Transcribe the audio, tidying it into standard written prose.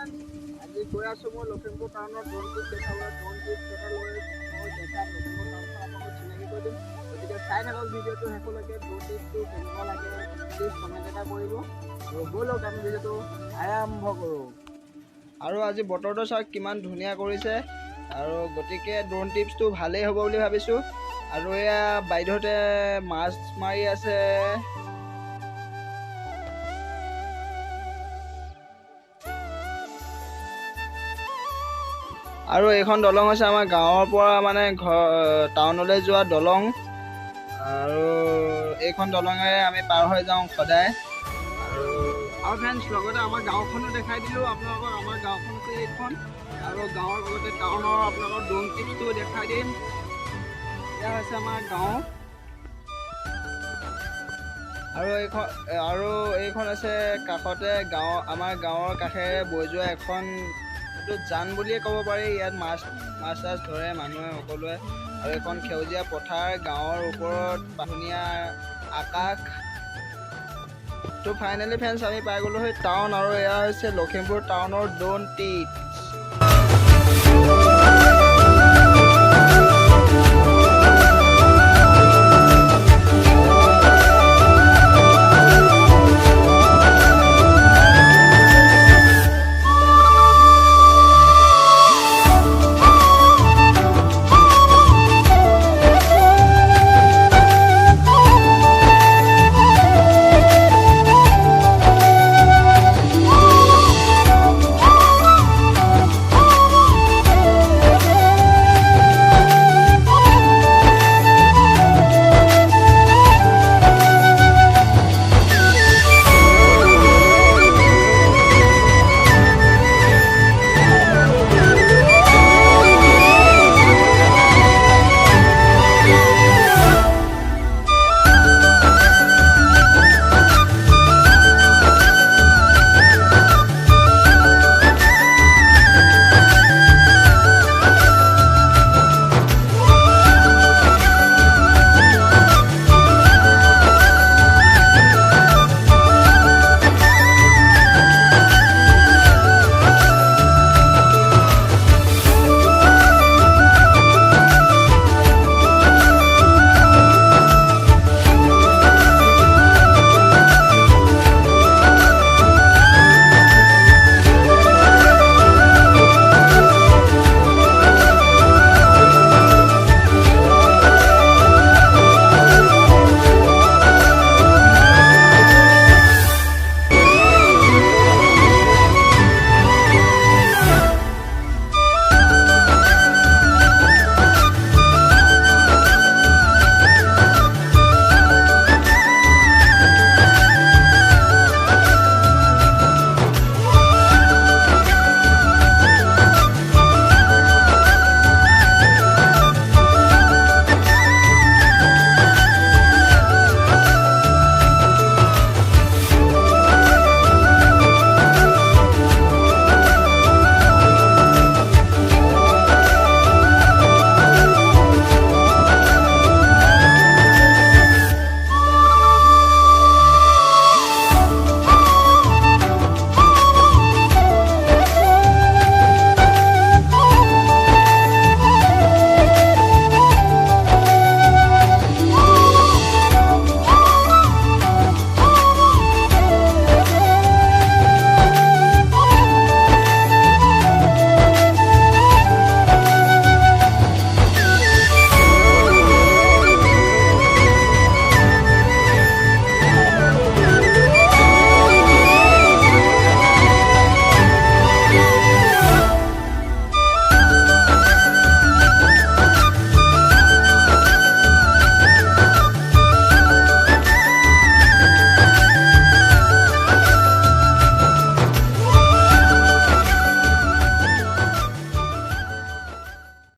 Friend, আজি গৈ আছোঁ মই লখিমপুৰ টাউনৰ ড্ৰোন ট্ৰিপ দেখাবলৈ। ড্ৰোন ট্ৰিপ এটা লৈ মই দেখাম, লখিমপুৰ টাউনখন আপোনালোকক চিনাকি কৰি দিম। গতিকে চাই থাকক ভিডিঅ'টো শেষলৈকে। ড্ৰোন ট্ৰিপটো কেনেকুৱা লাগে প্লিজ কমেণ্ট এটা কৰিব আৰু ব'লক আমি ভিডিঅ'টো আৰম্ভ কৰোঁ। আৰু আজি বতৰটো চাওক কিমান ধুনীয়া কৰিছে, আৰু গতিকে ড্ৰোন ট্ৰিপটো ভালেই হ'ব বুলি ভাবিছোঁ। আৰু এয়া বাইদেউহঁতে মাছ মাৰি আছে। আৰু এইখন দলং হৈছে আমাৰ গাঁৱৰ পৰা মানে টাউনলৈ যোৱা দলং, আৰু এইখন দলঙেৰে আমি পাৰ হৈ যাওঁ সদায়। আৰু ফ্ৰেণ্ডছ, লগতে আমাৰ গাঁওখনো দেখাই দিলোঁ আপোনালোকক। আমাৰ গাঁওখন হৈছে এইখন, আৰু গাঁৱৰ লগতে টাউনৰ আপোনালোকৰ ড্ৰোন ট্ৰিপটো দেখাই দিম। এয়া হৈছে আমাৰ গাঁও, আৰু এইখন আছে কাষতে আমাৰ গাঁৱৰ কাষেৰে বৈ যোৱা এখন জান বুলিয়ে ক'ব পাৰি। ইয়াত মাছ চাছ ধৰে মানুহে সকলোৱে। আৰু এখন সেউজীয়া পথাৰ, গাঁৱৰ ওপৰত ধুনীয়া আকাশ। তো ফাইনেলি ফ্ৰেণ্ডছ আমি পাই গ'লোহি টাউন, আৰু এয়া হৈছে লখিমপুৰ টাউনৰ ড্ৰোন ট্ৰিপ।